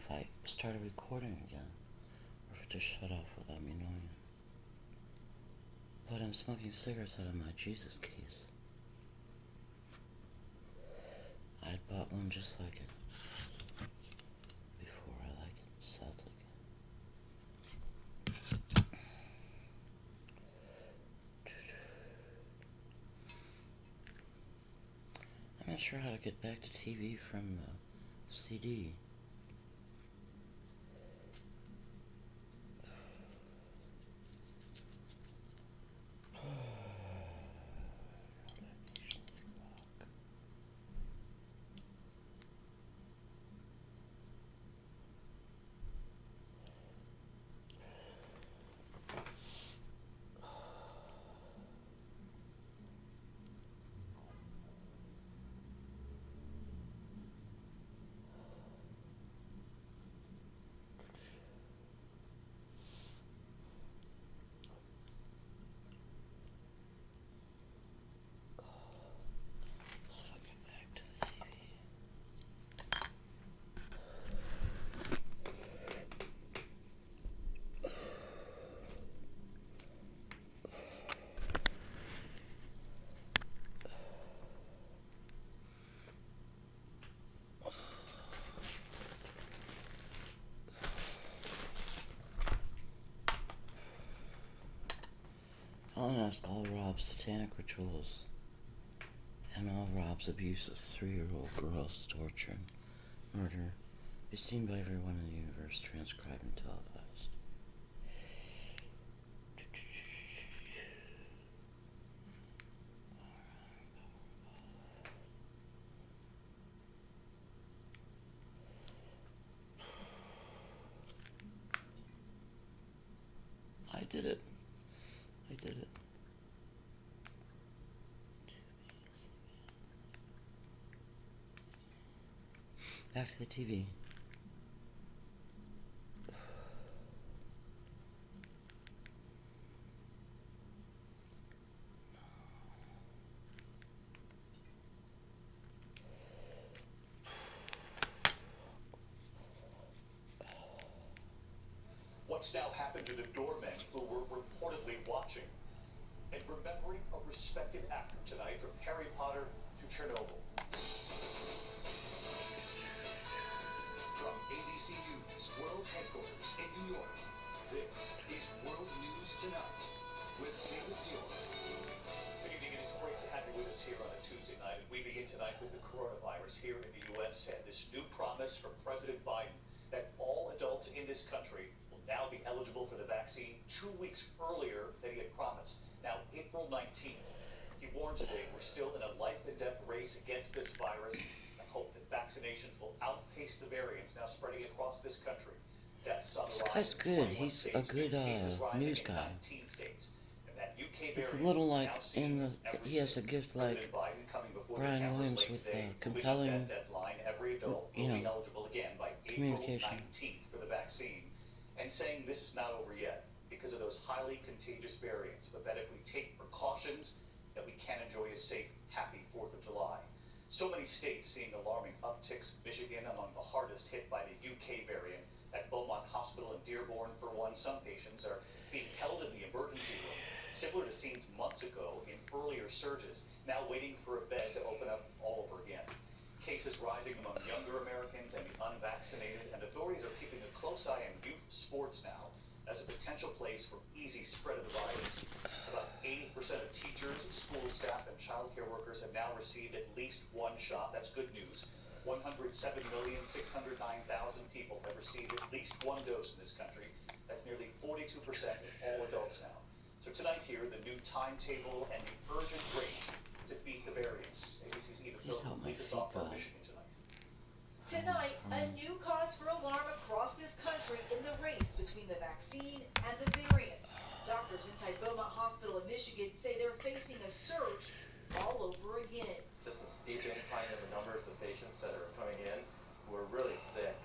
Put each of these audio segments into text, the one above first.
if I started recording again, or if it just shut off without me knowing it. But I'm smoking cigarettes out of my Jesus case. I had bought one just like it before. I like it, sadly. I'm not sure how to get back to TV from the CD. So if I get back to the TV. I'll ask all Rob's satanic rituals and all Rob's abuse of 3-year-old girls, torture and murder be seen by everyone in the universe, transcribed and televised. I did it. I did it. Back to the TV. What's now happened to the doormen who were reportedly watching? And remembering a respected actor tonight, from Harry Potter to Chernobyl. From ABC News World Headquarters in New York, this is World News Tonight with David Muir. Good evening, and it's great to have you with us here on a Tuesday night. We begin tonight with the coronavirus here in the U.S. and this new promise from President Biden that all adults in this country will now be eligible for the vaccine 2 weeks earlier than he had promised. Now, April 19th, he warned today we're still in a life and death race against this virus. I hope that vaccinations will outpace the variants now spreading across this country. Deaths on the rise in 21 He's states, a good cases rising news in guy. 19 states. And that UK It's a variant little like now seen in the. every He has a state. gift President like Biden coming before the Brian cameras Williams late with today, moving up compelling, that deadline. Every adult will be eligible again by April communication. 19th for the vaccine, and saying this is not over yet because of those highly contagious variants, but that if we take precautions, that we can enjoy a safe, happy 4th of July. So many states seeing alarming upticks. Michigan among the hardest hit by the UK variant. At Beaumont Hospital in Dearborn, for one, some patients are being held in the emergency room, similar to scenes months ago in earlier surges, now waiting for a bed to open up all over again. Cases rising among younger Americans and the unvaccinated, and authorities are keeping a close eye on youth sports now as a potential place for easy spread of the virus. About 80% of teachers, school staff, and child care workers have now received at least one shot. That's good news. 107,609,000 people have received at least one dose in this country. That's nearly 42% of all adults now. So tonight here, the new timetable and the urgent race to beat the variants. ABC's Eva Phillips leads us off from Michigan tonight. Tonight, a new cause for alarm across this country in the race between the vaccine and the variant. Doctors inside Beaumont Hospital in Michigan say they're facing a surge all over again. Just a steep incline in the numbers of patients that are coming in who are really sick.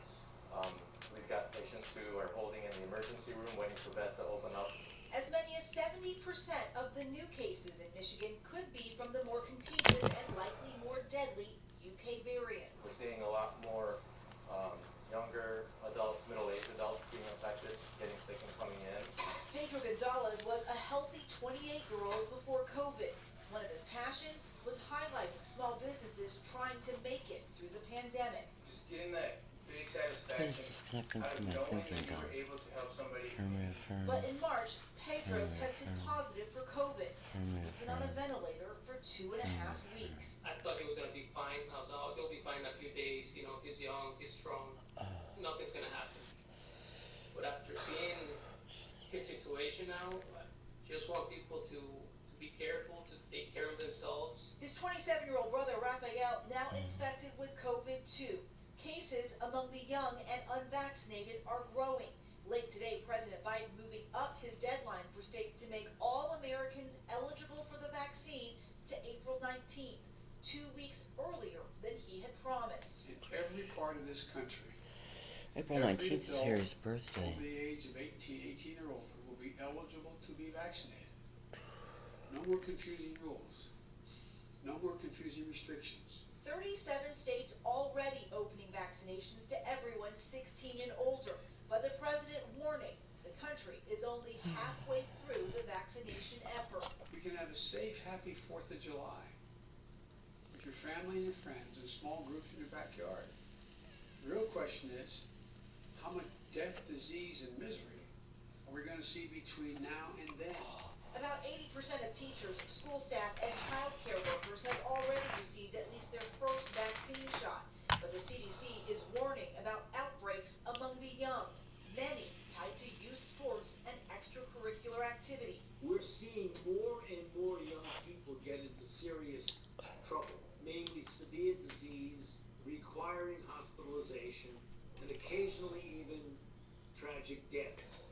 We've got patients who are holding in the emergency room waiting for beds to open up. As many as 70% of the new cases in Michigan could be from the more contagious and likely more deadly UK variant. We're seeing a lot more younger adults Pedro Gonzalez was a healthy 28-year-old before COVID. One of his passions was highlighting small businesses trying to make it through the pandemic. Just getting that big Please satisfaction disconnect them out of from my knowing thinking that you gun. were able to help somebody. Affirm, But in March, Pedro Affirm, tested affirm. positive for COVID. He's been on a affirm. ventilator for 2.5 weeks. I thought he was gonna be fine. I was like, oh, he'll be fine in a few days. You know, he's young, he's strong. Nothing's gonna happen. But after seeing his situation now, I just want people to be careful, to take care of themselves. His 27-year-old brother, Rafael, now infected with COVID too. Cases among the young and unvaccinated are growing. Late today, President Biden moving up his deadline for states to make all Americans eligible for the vaccine to April 19th, 2 weeks earlier than he had promised. In every part of this country, April every 19th is adult Harry's birthday. over the age of 18 or older will be eligible to be vaccinated. No more confusing rules. No more confusing restrictions. 37 states already opening vaccinations to everyone 16 and older, but the president warning the country is only halfway through the vaccination effort. You can have a safe, happy 4th of July with your family and your friends in small groups in your backyard. The real question is, how much death, disease, and misery are we going to see between now and then? About 80% of teachers, school staff, and child care workers have already received at least their first vaccine shot. But the CDC is warning about outbreaks among the young, many tied to youth sports and extracurricular activities. We're seeing more and more young people get into serious trouble, namely severe disease, requiring hospitalization, and occasionally even tragic deaths.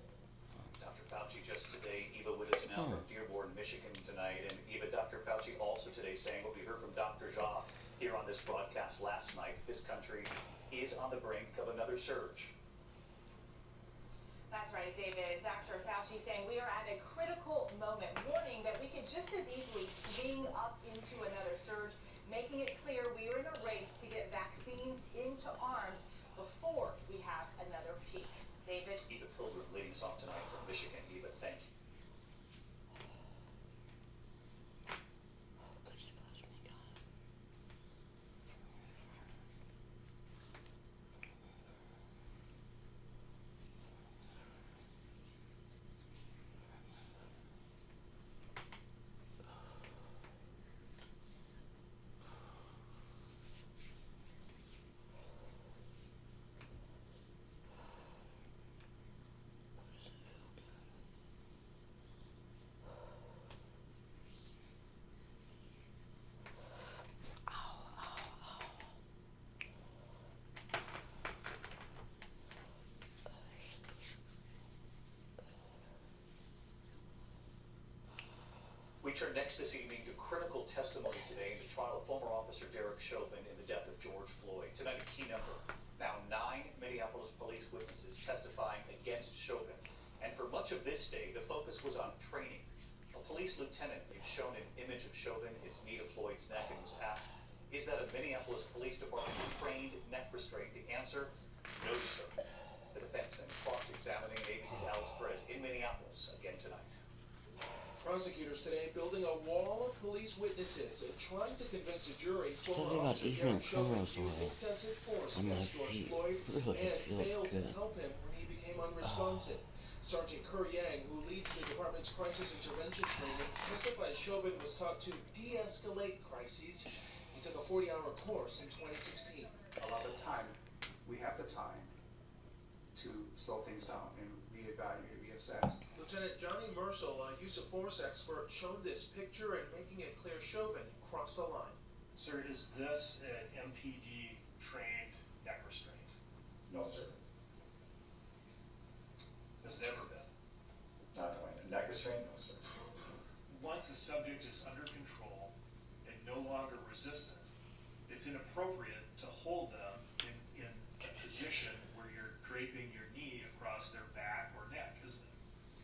Dr. Fauci just today, Eva with us now from Dearborn, Michigan tonight. And Eva, Dr. Fauci also today saying what we heard from Dr. Jha here on this broadcast last night. This country is on the brink of another surge. That's right, David. Dr. Fauci saying we are at a critical moment, warning that we could just as easily swing up into another surge, making it clear we are in a race to get vaccines into arms before we have another peak. David? Eva Pilgrim leading us off tonight from Michigan. Eva, thank you. Please bless me, God. We turn next this evening to critical testimony today in the trial of former officer Derek Chauvin in the death of George Floyd. Tonight, a key number. Now, 9 Minneapolis police witnesses testifying against Chauvin. And for much of this day, the focus was on training. A police lieutenant is shown an image of Chauvin, his knee to Floyd's neck, and was asked, is that a Minneapolis Police Department trained neck restraint? The answer, no, sir. The defense then cross-examining ABC's Alex Perez in Minneapolis again tonight. Prosecutors today building a wall of police witnesses trying to convince a jury Something former about officer evening Derek Chauvin primrose used oil excessive force on my against George feet. Floyd Really, it and feels failed good. to help him when he became unresponsive. Sergeant Kerr Yang, who leads the department's crisis intervention training, testified Chauvin was taught to de-escalate crises. He took a 40-hour course in 2016. A lot of the time, we have the time to slow things down and reevaluate, reassess. Lieutenant Johnny Mercel, a use of force expert, showed this picture and making it clear Chauvin crossed the line. Sir, is this an MPD trained neck restraint? No, sir. Has it ever been? Not only a neck restraint, no, sir. Once a subject is under control and no longer resistant, it's inappropriate to hold them in a position where you're draping your knee across their back or neck, isn't it?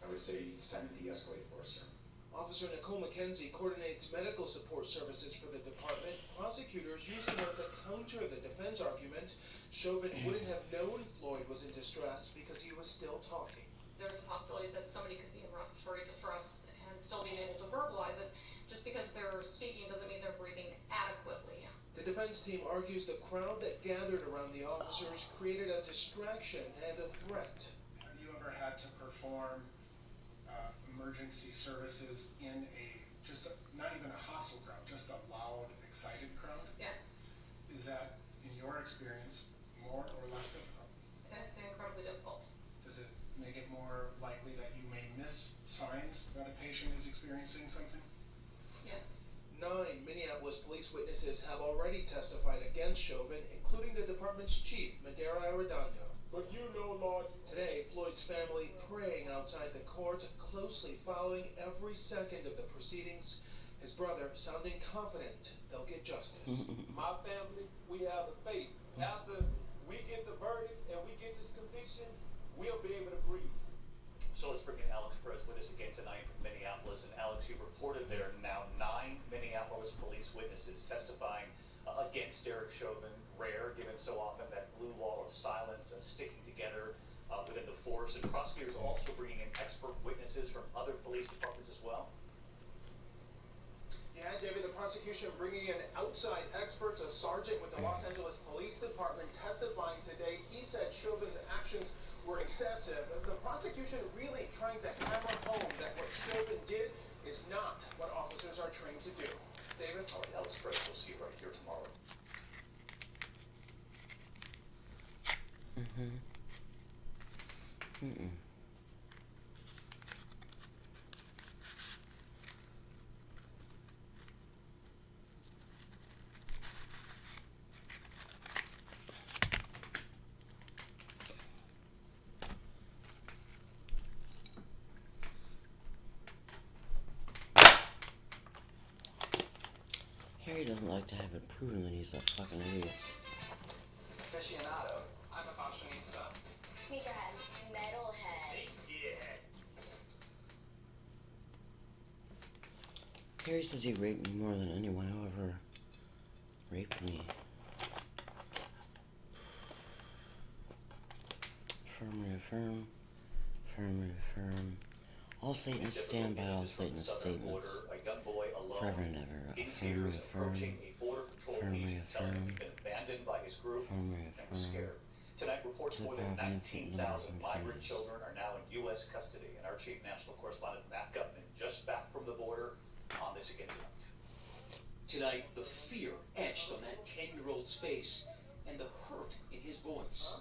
I would say it's time to de-escalate for us, sir. Officer Nicole McKenzie coordinates medical support services for the department. Prosecutors using her to counter the defense argument Chauvin wouldn't have known Floyd was in distress because he was still talking. there's a possibility that somebody could be in respiratory distress and still being able to verbalize it. Just because they're speaking doesn't mean they're breathing adequately. The defense team argues the crowd that gathered around the officers created a distraction and a threat. Have you ever had to perform emergency services in not even a hostile crowd, just a loud, excited crowd? Yes, Is that, in your experience, more or less difficult? it's incredibly difficult. Does it make it more likely that you may miss signs that a patient is experiencing something? Yes. 9 Minneapolis police witnesses have already testified against Chauvin, including the department's chief, Madera Arredondo. But you know, Lord, Today, Floyd's family praying outside the court, closely following every second of the proceedings. His brother sounding confident they'll get justice. my family, we have the faith. After we get the verdict and we get this conviction, we'll be able to breathe. So let's bring in Alex Perez with us again tonight from Minneapolis. And Alex, you reported there are now 9 Minneapolis police witnesses testifying against Derek Chauvin. Rare, given so often that blue wall of silence sticking together within the force. And prosecutors also bringing in expert witnesses from other police departments as well. Yeah, David, the prosecution bringing in outside experts, a sergeant with the Los Angeles Police Department testifying today. He said Chauvin's actions were excessive. The prosecution really trying to hammer home that what Chauvin did is not what officers are trained to do. David? All right, Alex Perez, we'll see you right here tomorrow. Harry doesn't like to have it proven that he's a fucking idiot. Aficionado. I'm a fashionista. Sneakerhead. Metalhead. Harry says he raped me more than anyone who ever raped me. Affirm, reaffirm. Affirm, reaffirm. All Satanists stand by all Satanist statements. A young boy alone, Forever and ever. in Affirm, tears, reaffirm. approaching a border patrol Affirm, agent, telling him reaffirm. he'd been abandoned by his group Affirm, and was reaffirm. scared. Tonight, reports To the more than power of infant 19,000 numbers and migrant communities. children are now in U.S. custody, and our chief national correspondent Matt Gutman just back from the border on this again tonight. Tonight, the fear etched on that 10-year-old's face and the hurt in his voice.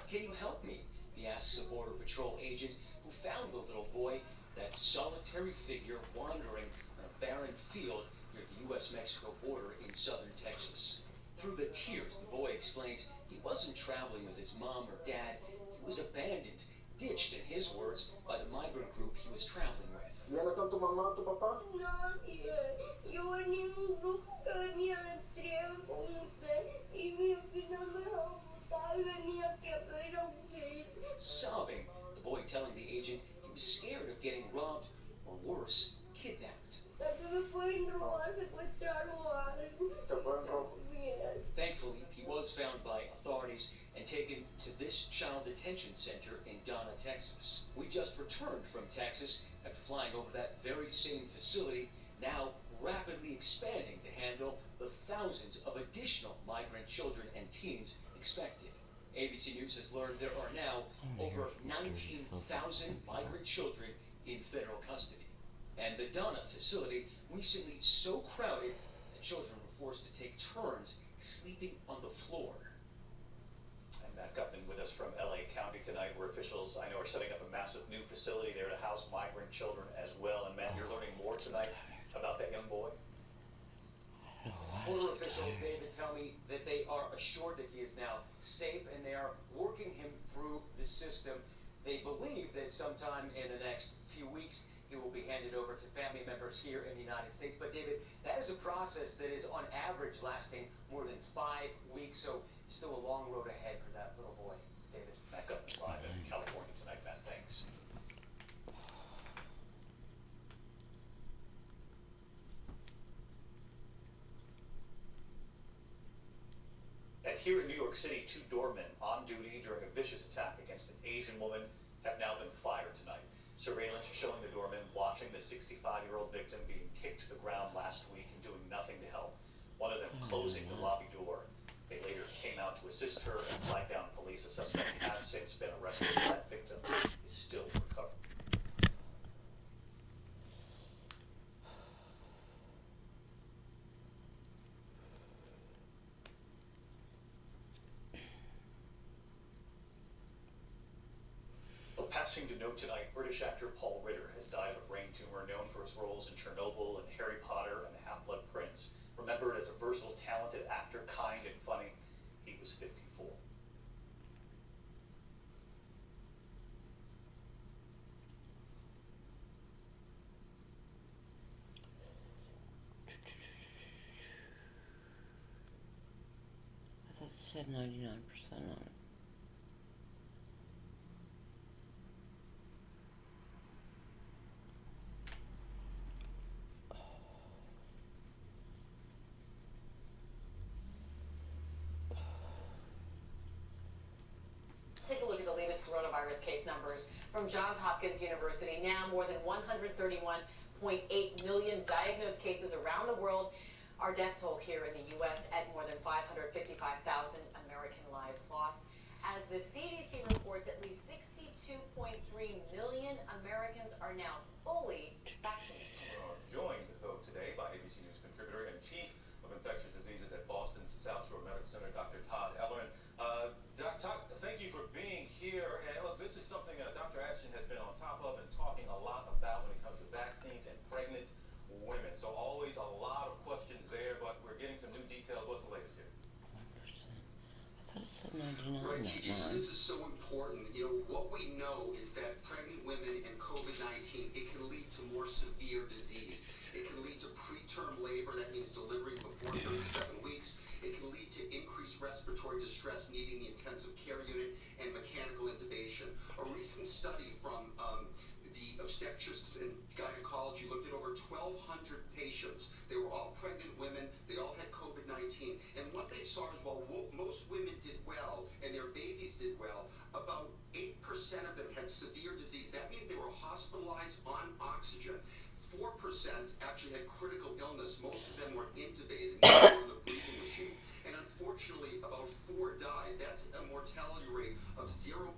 Can you help me? He asks a Border Patrol agent who found the little boy, that solitary figure wandering on a barren field near the U.S.-Mexico border in southern Texas. Through the tears, the boy explains he wasn't traveling with his mom or dad. He was abandoned, ditched, in his words, by the migrant group he was traveling with. ¿Ya no están tu mamá o tu papá? Yo venía en un grupo que venía de entrega con usted y mi opinión me dejó botar y venía aquí a pedir auxilio. Sobbing, the boy telling the agent he was scared of getting robbed or worse, kidnapped. Tal vez me pueden robar, secuestrar o algo. ¿Te pueden robar? Yes. Thankfully, he was found by authorities and taken to this child detention center in Donna, Texas. We just returned from Texas after flying over that very same facility, now rapidly expanding to handle the thousands of additional migrant children and teens expected. ABC News has learned there are now over 19,000 migrant children in federal custody. And the Donna facility recently so crowded that children were forced to take turns sleeping on the floor. And Matt Gutman with us from LA County tonight, where officials I know are setting up a massive new facility there to house migrant children as well. And Matt, you're learning more tonight about that young boy. Border officials, David, tell me that they are assured that he is now safe and they are working him through the system. They believe that sometime in the next few weeks he will be handed over to family members here in the United States. But David, that is a process that is on average lasting more than 5 weeks, so still a long road ahead for that little boy. David. Matt Gutman live in California tonight, Matt. Thanks. And here in New York City, 2 doormen on duty during a vicious attack against an Asian woman have now been fired tonight. Surveillance showing the doorman watching the 65-year-old victim being kicked to the ground last week and doing nothing to help. One of them closing the lobby door. They later came out to assist her and flagged down police. A suspect has since been arrested. That victim is still recovering. Passing to note tonight, British actor Paul Ritter has died of a brain tumor, known for his roles in Chernobyl and Harry Potter and the Half-Blood Prince. Remembered as a versatile, talented actor, kind and funny, he was 54. I thought it said 99% on it. Take a look at the latest coronavirus case numbers from Johns Hopkins University. Now more than 131.8 million diagnosed cases around the world. Our death toll here in the U.S. at more than 555,000 American lives lost. As the CDC reports, at least 62.3 million Americans are now fully vaccinated. Joined, though, today by ABC News contributor and chief of infectious diseases at Boston's South Shore Medical Center, Dr. Todd Ellerin. Todd, thank you for being here. And look, this is something Dr. Ashton has been on top of and talking a lot about when it comes to vaccines and pregnant women. So always a lot of questions there, but we're getting some new details. What's the latest here? 1%. I thought it said 99. Right, TJ, so this is so important. You know, what we know is that pregnant women and COVID-19, it can lead to more severe disease. It can lead to preterm labor, that means delivery before 37 weeks. It can lead to increased respiratory distress needing the intensive care unit and mechanical intubation. A recent study from the obstetrics and gynecology looked at over 1,200 patients. They were all pregnant women. They all had COVID-19. And what they saw is while most women did well and their babies did well, about 8% of them had severe disease. That means they were hospitalized on oxygen. 4% actually had critical illness. Most of them were intubated and they were on the breathing machine. And unfortunately, about 4 died. That's a mortality rate of 0.3%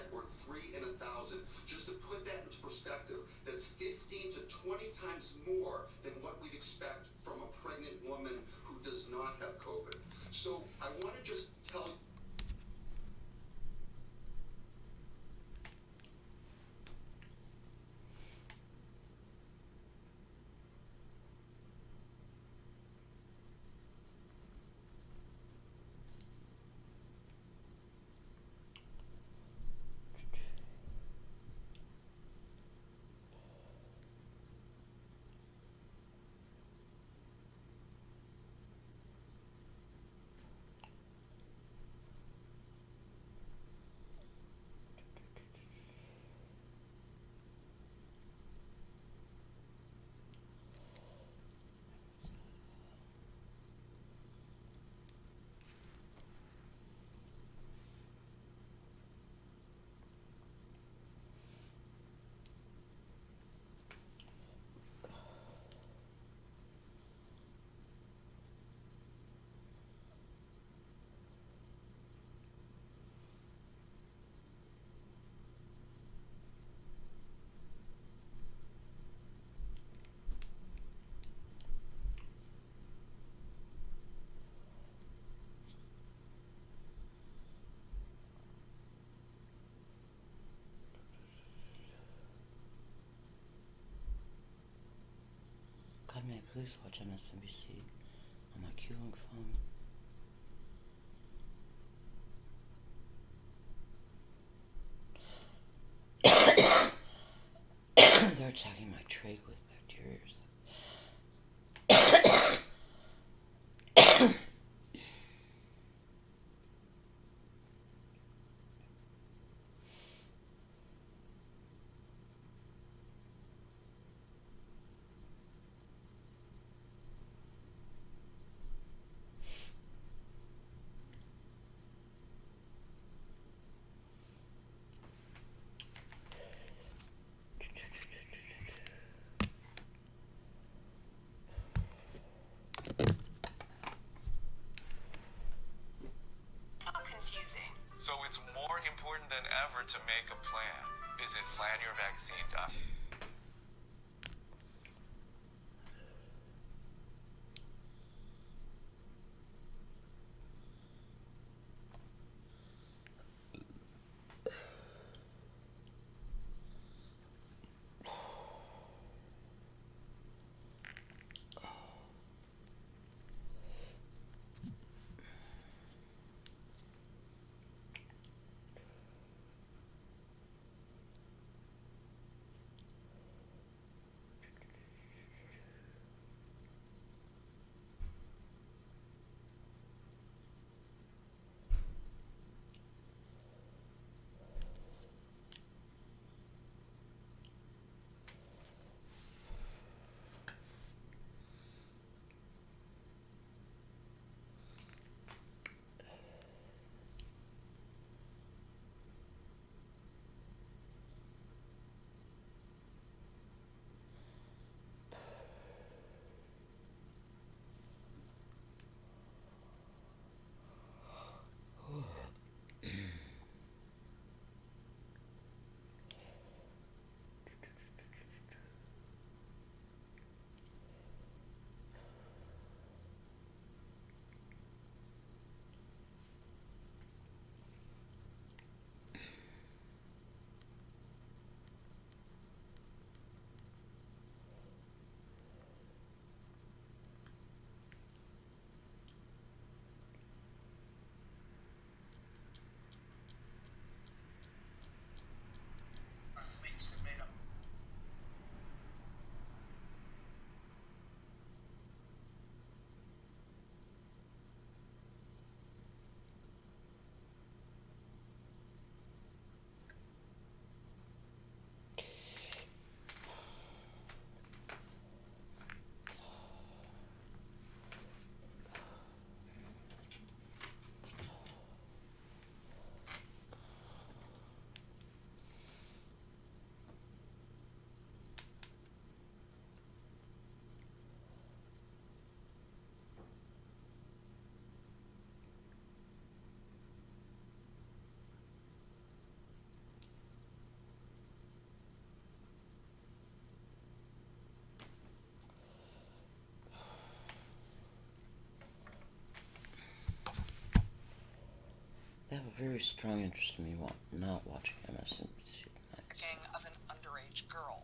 or 3 in 1,000. Just to put that into perspective, that's 15 to 20 times more than what we'd expect from a pregnant woman who does not have COVID. So I want to just tell you. God, may I please watch MSNBC on my Q-Link phone. They're attacking my trach with bacteria. So it's more important than ever to make a plan. Visit planyourvaccine.com. They have a very strong interest in me not watching MSNBC tonight. Of an underage girl.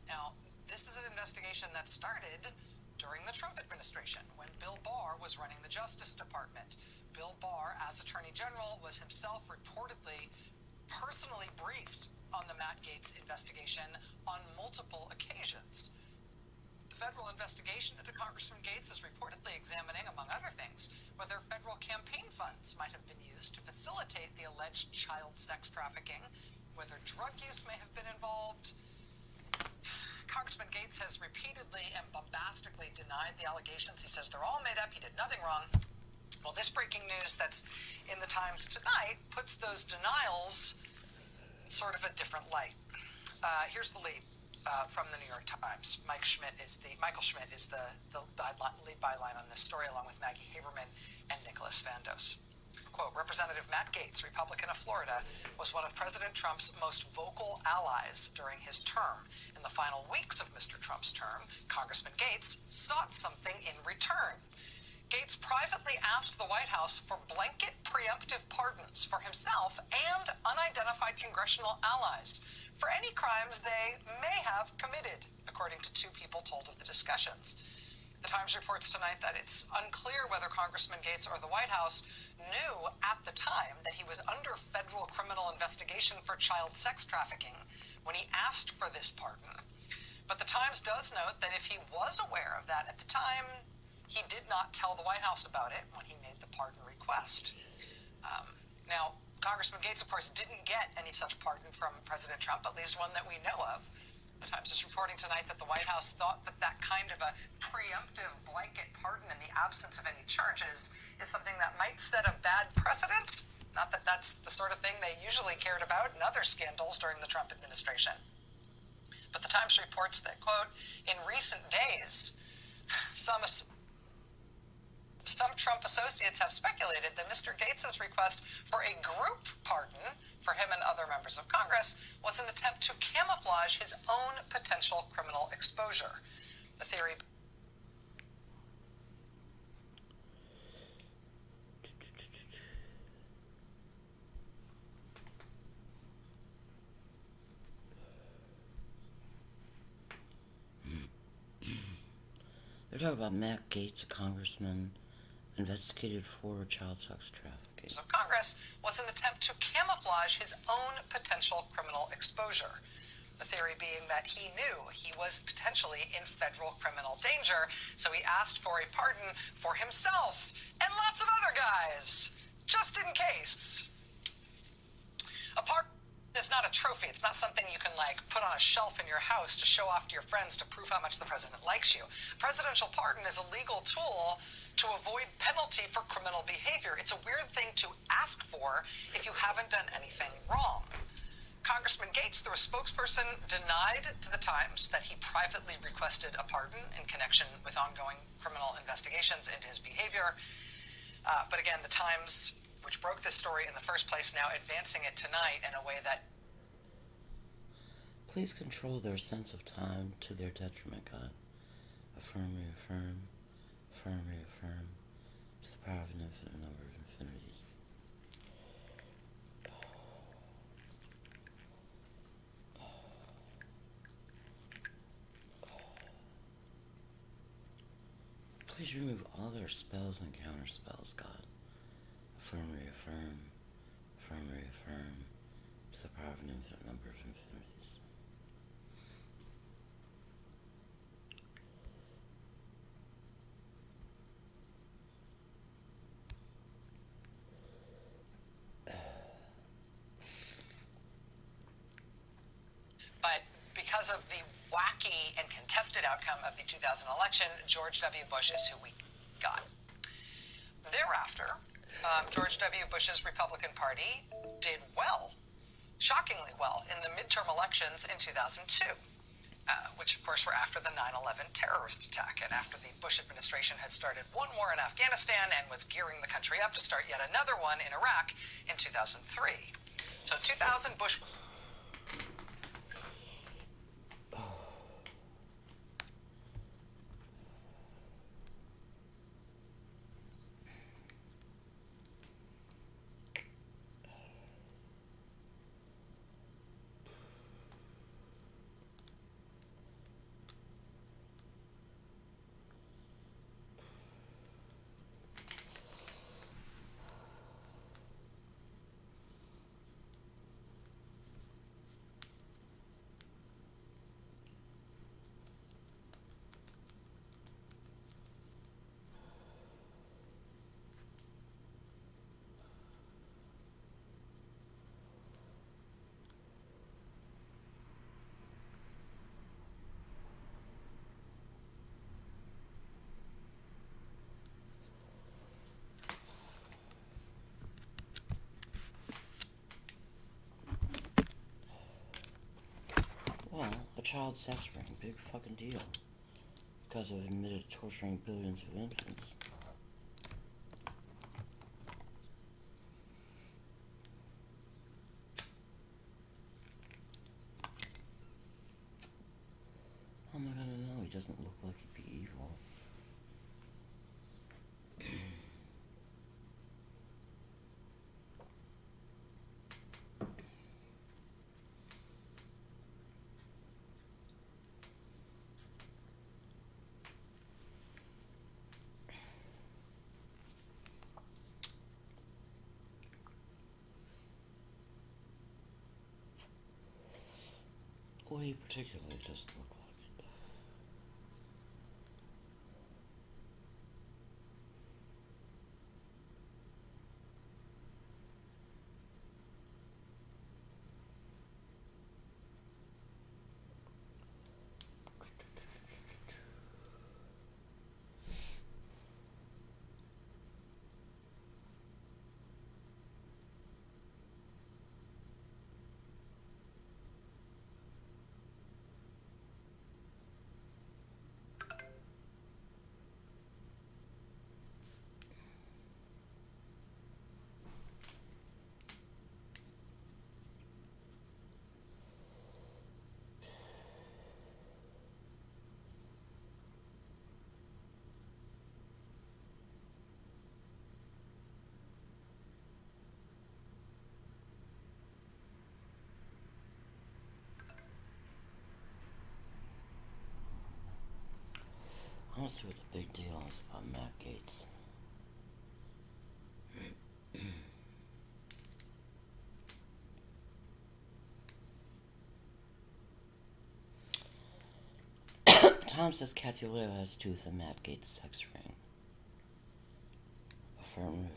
Now, this is an investigation that started during the Trump administration when Bill Barr was running the Justice Department. Bill Barr, as Attorney General, was himself reportedly personally briefed on the Matt Gaetz investigation on multiple occasions. The federal investigation into Congressman Gaetz is reportedly examining, among other things, whether federal campaign funds might have been used to facilitate the alleged child sex trafficking, whether drug use may have been involved. Congressman Gaetz has repeatedly and bombastically denied the allegations. He says they're all made up. He did nothing wrong. Well, this breaking news that's in the Times tonight puts those denials in sort of a different light. Here's the lead. From the New York Times. Michael Schmidt is the lead byline on this story, along with Maggie Haberman and Nicholas Vandos. Quote, Representative Matt Gaetz, Republican of Florida, was one of President Trump's most vocal allies during his term. In the final weeks of Mr. Trump's term, Congressman Gaetz sought something in return. Gaetz privately asked the White House for blanket preemptive pardons for himself and unidentified congressional allies for any crimes they may have committed, according to two people told of the discussions. The Times reports tonight that it's unclear whether Congressman Gaetz or the White House knew at the time that he was under federal criminal investigation for child sex trafficking when he asked for this pardon. But the Times does note that if he was aware of that at the time, he did not tell the White House about it when he made the pardon request. Now, Congressman Gaetz, of course, didn't get any such pardon from President Trump, at least one that we know of. The Times is reporting tonight that the White House thought that that kind of a preemptive blanket pardon in the absence of any charges is something that might set a bad precedent. Not that that's the sort of thing they usually cared about in other scandals during the Trump administration. But the Times reports that, quote, in recent days, some Some Trump associates have speculated that Mr. Gates' request for a group pardon for him and other members of Congress was an attempt to camouflage his own potential criminal exposure. The theory. They're talking about Matt Gaetz, a congressman, investigated for child sex trafficking. Of Congress was an attempt to camouflage his own potential criminal exposure. The theory being that he knew he was potentially in federal criminal danger, so he asked for a pardon for himself and lots of other guys, just in case. A pardon is not a trophy. It's not something you can put on a shelf in your house to show off to your friends to prove how much the president likes you. Presidential pardon is a legal tool to avoid penalty for criminal behavior. It's a weird thing to ask for if you haven't done anything wrong. Congressman Gaetz, through a spokesperson, denied to the Times that he privately requested a pardon in connection with ongoing criminal investigations into his behavior. But again, the Times, which broke this story in the first place, now advancing it tonight in a way that... Please control their sense of time to their detriment, God. Affirm, reaffirm, affirm, reaffirm, to the power of an infinite number of infinities. Please remove all their spells and counter spells, God. Affirm, reaffirm, affirm, reaffirm, to the power of an infinite number of infinities. But because of the wacky and contested outcome of the 2000 election, George W. Bush is who we got. Thereafter, George W. Bush's Republican Party did well, shockingly well, in the midterm elections in 2002, which of course were after the 9/11 terrorist attack and after the Bush administration had started one war in Afghanistan and was gearing the country up to start yet another one in Iraq in 2003. So 2000, Bush... Well, a child sex ring, big fucking deal. Because of admitted torturing billions of infants. How am I gonna know? He doesn't look like he'd be evil. Well, he particularly doesn't look like it. want to see what the big deal is about Matt Gaetz. Tom says Kathy Leo has to do with the Matt Gaetz sex ring. Affirm.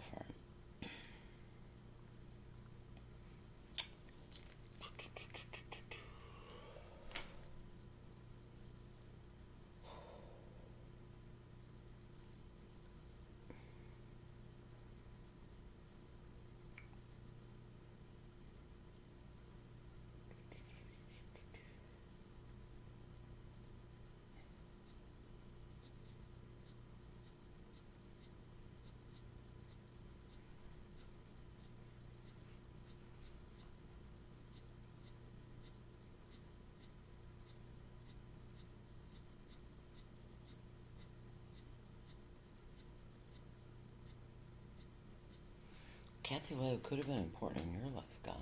Kathy Leo could have been important in your life, God.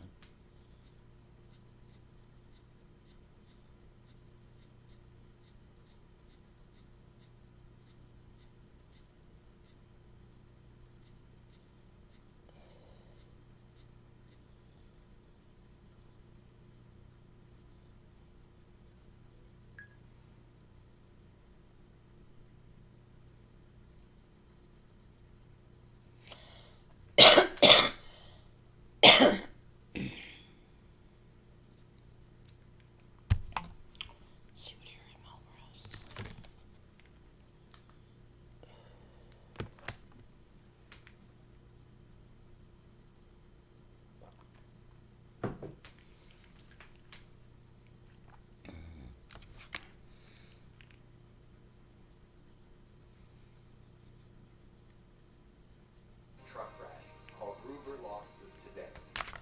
Truck crash. Call Gruber Law Offices today.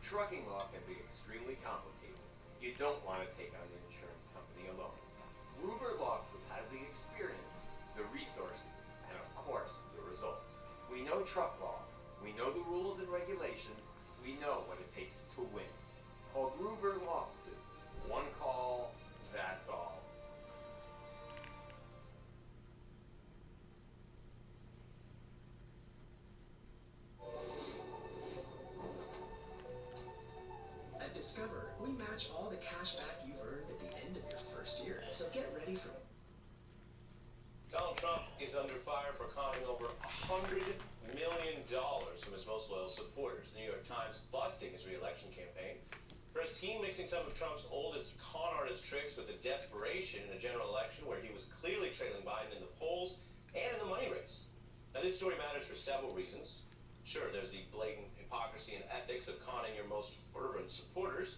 Trucking law can be extremely complicated. You don't want to take on the insurance company alone. Gruber Law Offices has the experience, the resources, and of course, the results. We know truck law. We know the rules and regulations. We know what it takes to win. Call Gruber Law Offices. One call, that's all. At Discover, we match all the cash back you've earned at the end of your first year. So get ready for... Donald Trump is under fire for conning over $100 million from his most loyal supporters. The New York Times busting his re-election campaign for a scheme mixing some of Trump's oldest con artist tricks with the desperation in a general election where he was clearly trailing Biden in the polls and in the money race. Now, this story matters for several reasons. Sure, there's the blatant hypocrisy and ethics of conning your most fervent supporters,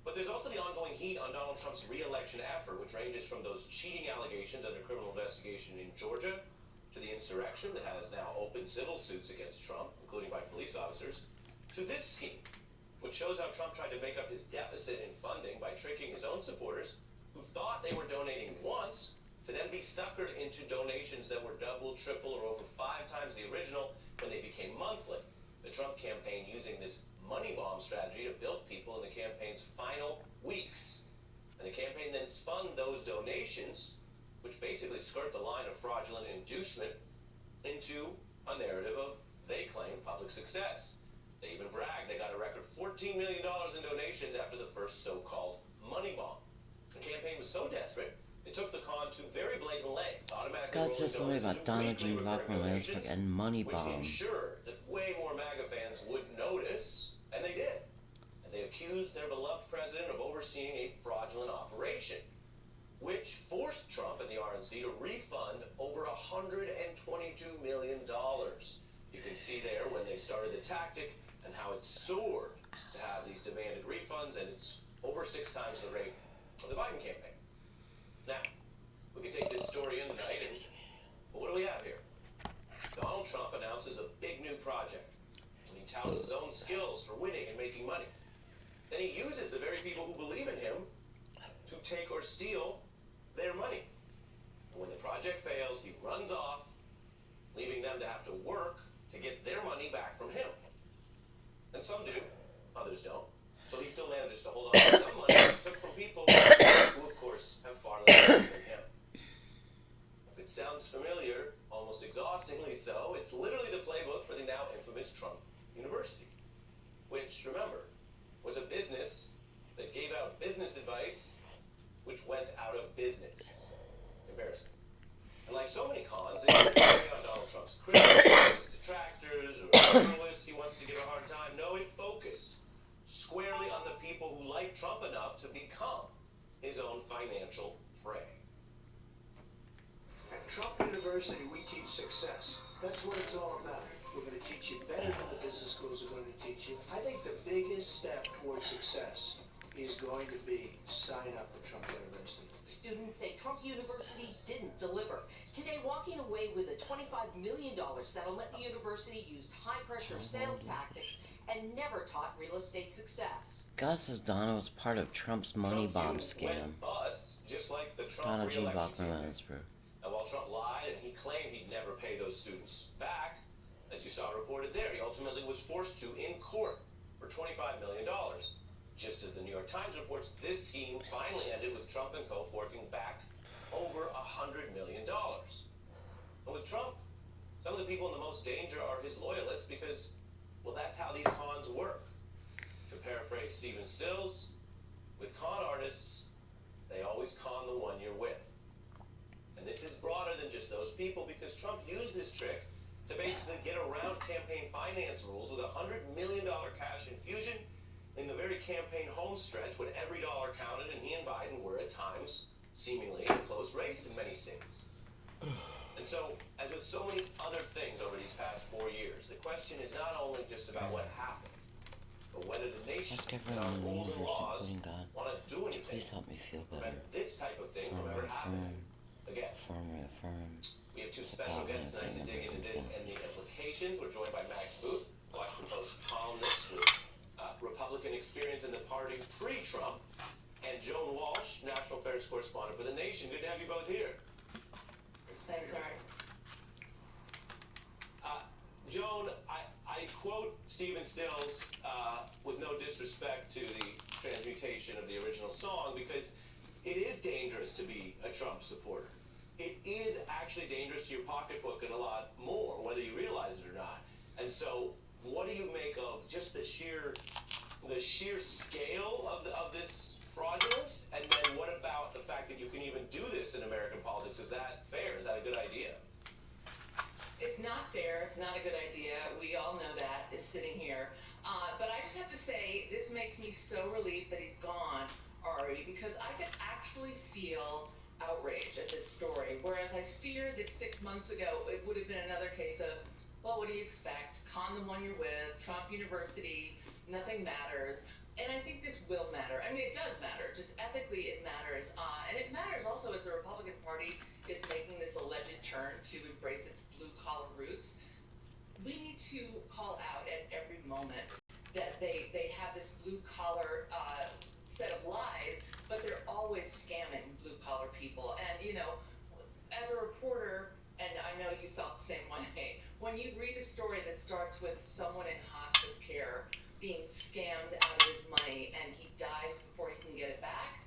but there's also the ongoing heat on Donald Trump's re-election effort, which ranges from those cheating allegations under criminal investigation in Georgia to the insurrection that has now open civil suits against Trump, including by police officers, to this scheme, which shows how Trump tried to make up his deficit in funding by tricking his own supporters who thought they were donating once to then be suckered into donations that were double, triple, or over 5 times the original when they became monthly. The Trump campaign using this money bomb strategy to bilk people in the campaign's final weeks. And the campaign then spun those donations, which basically skirt the line of fraudulent inducement, into a narrative of, they claim, public success. They even bragged they got a record $14 million in donations after the first so-called money bomb. The campaign was so desperate, it took the con to very blatant lengths, automatically God says something about Donald J. Rockman Landsberg and Money which Bomb. ensured that way more MAGA fans would notice, and they did. And they accused their beloved president of overseeing a fraudulent operation, which forced Trump and the RNC to refund over $122 million. You can see there when they started the tactic and how it soared to have these demanded refunds, and it's over 6 times the rate of the Biden campaign. Now, we can take this story in tonight, and well, what do we have here? Donald Trump announces a big new project, and he touts his own skills for winning and making money. Then he uses the very people who believe in him to take or steal their money. And when the project fails, he runs off, leaving them to have to work to get their money back from him. And some do, others don't. So he still manages to hold on to some money he took from people who, of course, have far less money than him. If it sounds familiar, almost exhaustingly so, it's literally the playbook for the now infamous Trump University, which, remember, was a business that gave out business advice which went out of business. Embarrassing. And like so many cons, they didn't carry on Donald Trump's critics, his detractors, or journalists he wants to give a hard time. No, it focused squarely on the people who like Trump enough to become his own financial prey. At Trump University, we teach success. That's what it's all about. We're going to teach you better than the business schools are going to teach you. I think the biggest step towards success is going to be sign up for Trump University. Students say Trump University didn't deliver. Today, walking away with a $25 million settlement, the university used high-pressure sales tactics and never taught real estate success. God says Donna was part of Trump's money bomb scam. Went bust, just like the Trump Donna G. re-election Bachman campaign. Lansbury. And while Trump lied and he claimed he'd never pay those students back, as you saw reported there, he ultimately was forced to in court for $25 million. Just as the New York Times reports, this scheme finally ended with Trump and co. forking back over $100 million. And with Trump, some of the people in the most danger are his loyalists because, well, that's how these cons work. To paraphrase Stephen Stills, with con artists, they always con the one you're with. And this is broader than just those people because Trump used this trick to basically get around campaign finance rules with a $100 million cash infusion in the very campaign home stretch when every dollar counted and he and Biden were at times seemingly in a close race in many states. And so, as with so many other things over these past 4 years, the question is not only just about what happened, but whether the nation Ask and everyone our in the rules and universe, laws including God, want to do anything please help me feel to better. prevent this type of thing from Affirm, ever happening again. reaffirm. We have two special guests tonight to dig into this and the implications. We're joined by Max Boot, Washington Post columnist with Republican experience in the party pre-Trump, and Joan Walsh, National Affairs correspondent for The Nation. Good to have you both here. Thanks, Art. Joan, I quote Stephen Stills with no disrespect to the transmutation of the original song because it is dangerous to be a Trump supporter. It is actually dangerous to your pocketbook and a lot more, whether you realize it or not. And so, what do you make of just the sheer scale of this fraudulence? And then what about the fact that you can even do this in American politics? Is that fair? Is that a good idea? It's not fair. It's not a good idea. We all know that, is sitting here. But I just have to say, this makes me so relieved that he's gone, Ari, because I could actually feel outrage at this story, whereas I feared that 6 months ago it would have been another case of, well, what do you expect? Con the one you're with, Trump University, nothing matters. And I think this will matter. I mean, it does matter. Just ethically, it matters. And it matters also as the Republican Party is making this alleged turn to embrace its blue-collar roots. We need to call out at every moment that they have this blue-collar set of lies, but they're always scamming blue-collar people. And, you know, as a reporter, and I know you felt the same way, when you read a story that starts with someone in hospice care being scammed out of his money and he dies before he can get it back,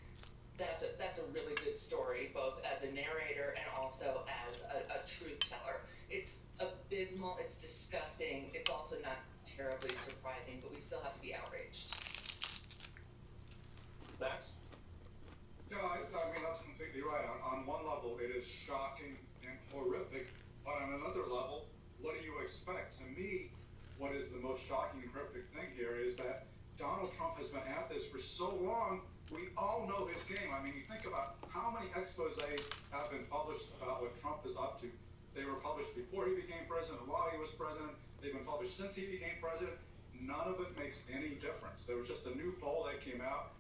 that's a really good story, both as a narrator and also as a truth teller. It's abysmal, it's disgusting, it's also not terribly surprising, but we still have to be outraged. Max? No, I mean, that's completely right. On one level, it is shocking and horrific, but on another level, what do you expect? To me, what is the most shocking and horrific thing here is that Donald Trump has been at this for so long, we all know his game. I mean, you think about how many exposés have been published about what Trump is up to. They were published before he became president, while he was president. They've been published since he became president. None of it makes any difference. There was just a new poll that came out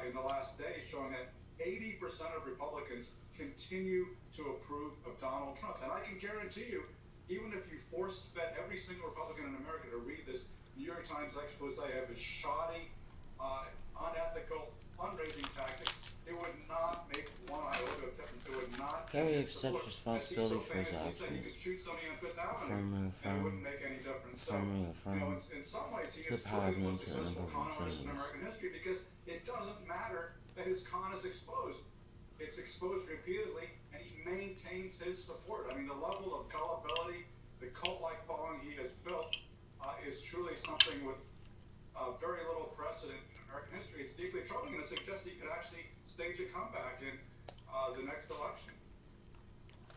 in the last day showing that 80% of Republicans continue to approve of Donald Trump. And I can guarantee you, even if you force-fed every single Republican in America to read this New York Times expose of his shoddy, unethical fundraising tactics, it would not make one iota of difference. It would not Harry change the accepts look. responsibility for his As he so famously said, he actions. could shoot somebody on Fifth Avenue, Affirm, and it wouldn't make any difference. So, you know, in some ways, he The is power truly of the most nature, the successful number of con artist in things. American history because it doesn't matter that his con is exposed. it's exposed repeatedly, and he maintains his support. I mean, the level of gullibility, the cult-like following he has built, is truly something with very little precedent in American history. It's deeply troubling, and it suggests he could actually stage a comeback in the next election.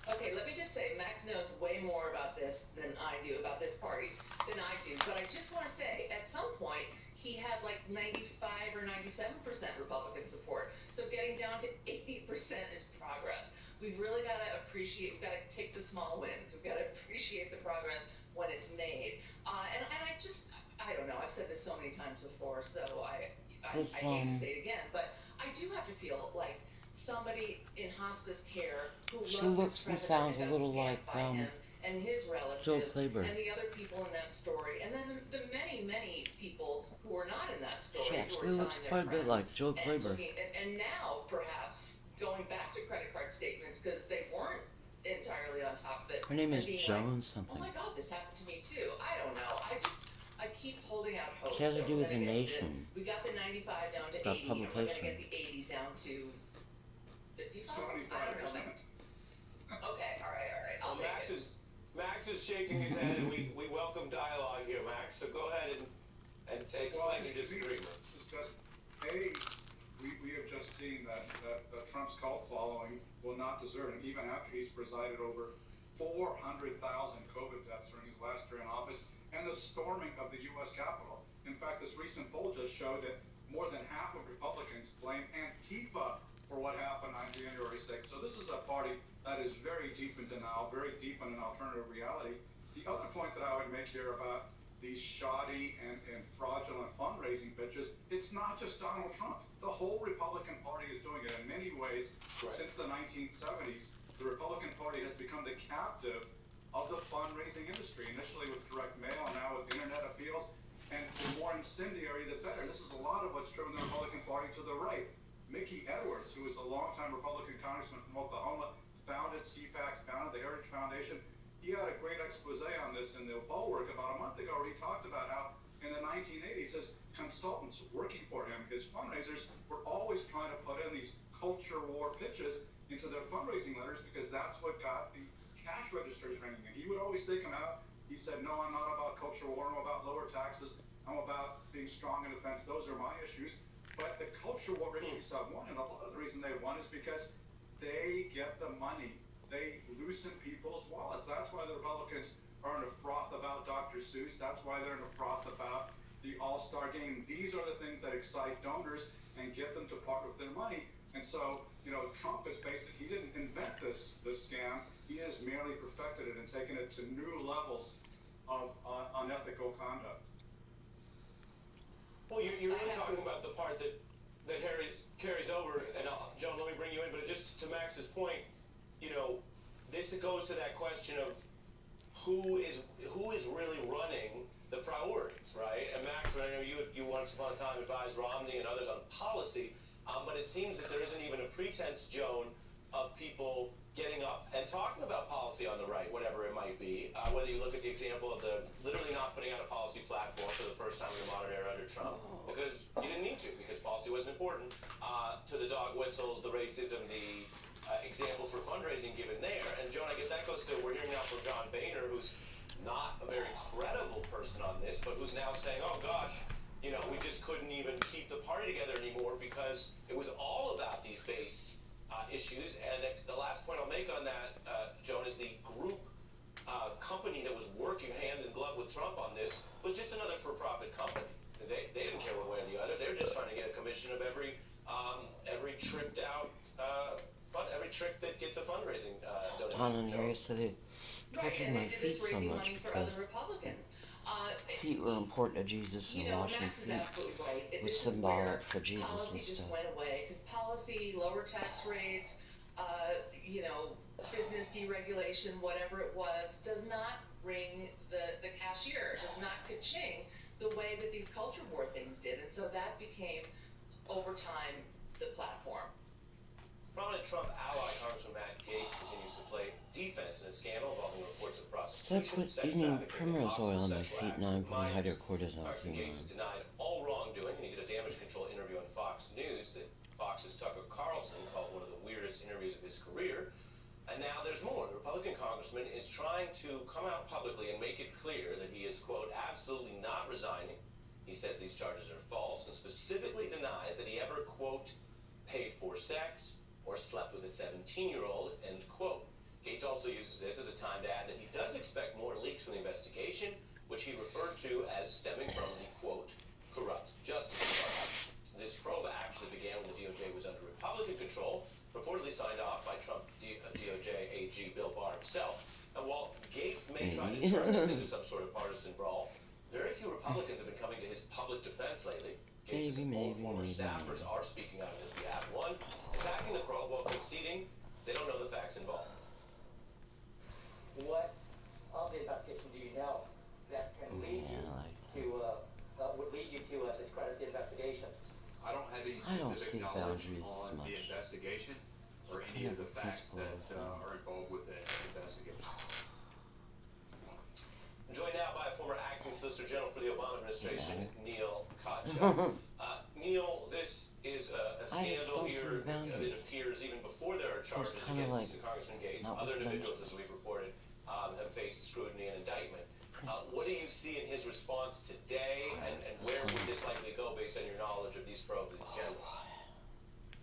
Okay, let me just say, Max knows way more about this than I do, about this party, than I do. But I just want to say, at some point, he had like 95 or 97% Republican support. So getting down to 80% is progress. We've really got to appreciate, we've got to take the small wins. We've got to appreciate the progress when it's made. And I don't know, I've said this so many times before, so I hate to say it again, but I do have to feel like somebody in hospice care who looks and sounds a little like him and his relatives Joe Claiborne. and the other people in that story, and then the many people who are not in that story. She actually looks quite a bit like Joe Claiborne. And now perhaps going back to credit card statements because they weren't entirely on top of it. Her name is like, Joan something. Oh my God, this happened to me too. I don't know. I keep holding out hope. She has to do with The Nation. We got the 95 down to 80. That And we're publication. gonna get the 80 down to 55. I don't know. Okay, all right. I'll Well, take it. Max is shaking his head, and we welcome dialogue here, Max. So go ahead and explain your disagreement. This is just, we have just seen that Trump's cult following will not desert him, even after he's presided over 400,000 COVID deaths during his last year in office, and the storming of the U.S. Capitol. In fact, this recent poll just showed that more than half of Republicans blame Antifa for what happened on January 6th. So this is a party that is very deep in denial, very deep in an alternative reality. The other point that I would make here about these shoddy and fraudulent fundraising pitches, it's not just Donald Trump. The whole Republican Party is doing it in many ways. Right. Since the 1970s, the Republican Party has become the captive of the fundraising industry, initially with direct mail, and now with internet appeals. And the more incendiary, the better. This is a lot of what's driven the Republican Party to the right. Mickey Edwards, who is a longtime Republican congressman from Oklahoma, founded CPAC, founded the Heritage Foundation. He had a great expose on this in the Bulwark about a month ago, where he talked about how in the 1980s, his consultants working for him, his fundraisers, were always trying to put in these culture war pitches into their fundraising letters because that's what got the cash registers ringing. And he would always take them out. He said, no, I'm not about culture war. I'm about lower taxes. I'm about being strong in defense. Those are my issues. But the culture war issues have won, and a lot of the reason they won is because they get the money. They loosen people's wallets. That's why the Republicans are in a froth about Dr. Seuss. That's why they're in a froth about the All-Star Game. These are the things that excite donors and get them to part with their money. And so, Trump is basically, he didn't invent this scam. He has merely perfected it and taken it to new levels of unethical conduct. Well, you're really talking about the part that carries over, and Joan, let me bring you in, but just to Max's point, this goes to that question of who is really running the priorities, right? And Max, I know you once upon a time advised Romney and others on policy, but it seems that there isn't even a pretense, Joan, of people getting up and talking about policy on the right, whatever it might be. Whether you look at the example of the literally not putting out a policy platform for the first time in the modern era under Trump, because you didn't need to, because policy wasn't important, to the dog whistles, the racism, the example for fundraising given there. And Joan, I guess that goes to, we're hearing now from John Boehner, who's not a very credible person on this, but who's now saying, oh gosh, we just couldn't even keep the party together anymore because it was all about these base issues. And the last point I'll make on that, Joan, is the group company that was working hand in glove with Trump on this was just another for-profit company. They didn't care one way or the other. They're just trying to get a commission of every tricked out every trick that gets a fundraising donation. Don and Harry said they tortured my and feet it's so raising much money for because other Republicans. feet were important to Jesus, and washing Max is feet absolutely right. was This is symbolic where for Jesus policy and just stuff. went away because policy, lower tax rates, business deregulation, whatever it was, does not ring the cashier, does not ka-ching the way that these culture war things did. And so that became, over time, the platform. Prominent Trump ally Congressman Matt Gaetz continues to play defense in a scandal involving reports of prostitution, Stop put sex eating trafficking, primrose and oil on hostile my sexual feet, acts now I'm with putting minors. hydrocortisone Congressman Gaetz has denied all wrongdoing, and he did a damage control interview on Fox News that Fox's Tucker Carlson called one of the weirdest congressman is trying to come out publicly and make it clear that he is, quote, absolutely not resigning. He says these charges are false and specifically denies that he ever, quote, paid for sex or slept with a 17-year-old, end quote. Gates also uses this as a time to add that he does expect more leaks from the investigation, which he referred to as stemming from the, quote, corrupt Justice Department. This probe actually began when the DOJ was under Republican control, reportedly signed off by Trump DOJ AG Bill Barr himself. And while Gates may try to turn this into some sort of partisan brawl, very few Republicans have been coming to his public defense lately. Gates' own former staffers are speaking out on his behalf. One, attacking the probe while conceding they don't know the facts involved. What of the investigation do you know that can lead you to, would lead you to discredit the investigation? I don't have any specific knowledge on the investigation or any of the facts that are involved with the investigation. I'm joined now by a former acting Solicitor General for the Obama administration, Neil Kotchap. Neil, this is a scandal here. It appears even before there are charges against Congressman Gates. Other individuals, as we've reported, have faced scrutiny and indictment. What do you see in his response today, and where would this likely go based on your knowledge of these probes in general?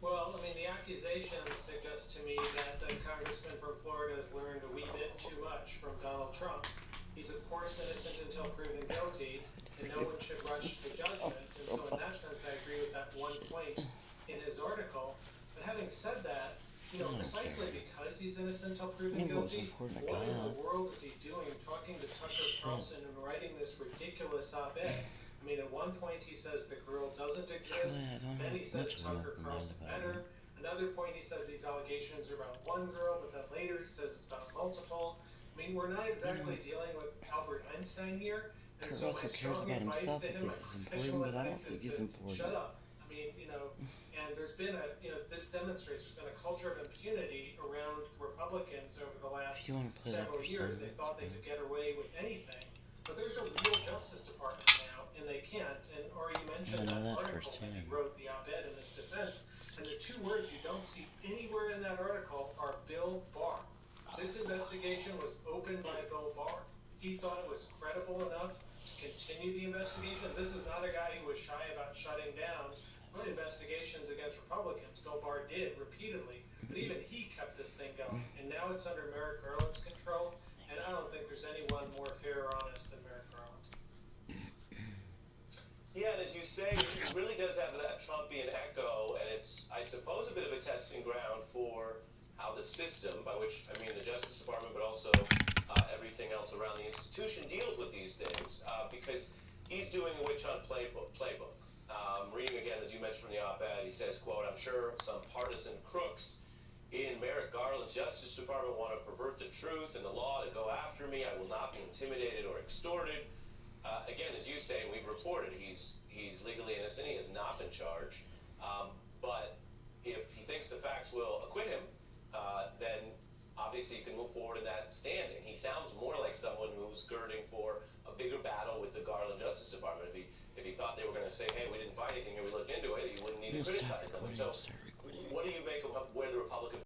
Well, I mean, the accusations suggest to me that the congressman from Florida has learned a wee bit too much from Donald Trump. He's, of course, innocent until proven guilty, and no one should rush to judgment. And so in that sense, I agree with that one point in his article. But having said that, you know, precisely because he's innocent until proven guilty, what in the world is he doing talking to Tucker Carlson and writing this ridiculous op-ed? I mean, at one point he says the girl doesn't exist, then he says Tucker Carlson better. Another point he says these allegations are about one girl, but then later he says it's about multiple. I mean, we're not exactly dealing with Albert Einstein here, and so my strong advice to him, my professional advice is to shut up. I mean, you know, and there's been a, you know, this demonstrates there's been a culture of impunity around Republicans over the last several years. They thought they could get away with anything, but there's a real Justice Department now, and they can't. And Ari mentioned that article when he wrote the op-ed in his defense, and the two words you don't see anywhere in that article are Bill Barr. This investigation was opened by Bill Barr. He thought it was credible enough to continue the investigation. This is not a guy who was shy about shutting down investigations against Republicans. Bill Barr did repeatedly, but even he kept this thing going. And now it's under Merrick Garland's control, and I don't think there's anyone more fair or honest than Merrick Garland. Yeah, and as you say, it really does have that Trumpian echo, and it's, I suppose, a bit of a testing ground for how the system, by which I mean the Justice Department, but also everything else around the institution, deals with these things, because he's doing a witch hunt playbook. Reading again, as you mentioned from the op-ed, he says, quote, I'm sure some partisan crooks in Merrick Garland's Justice Department want to pervert the truth and the law to go after me. I will not be intimidated or extorted. Again, as you say, and we've reported, he's legally innocent. He has not been charged. But if he thinks the facts will acquit him, then obviously you can move forward in that standing. He sounds more like someone who's girding for a bigger battle with the Garland Justice Department. If he thought they were going to say, hey, we didn't find anything here, we looked into it, he wouldn't need to criticize them. So what do you make of where the Republican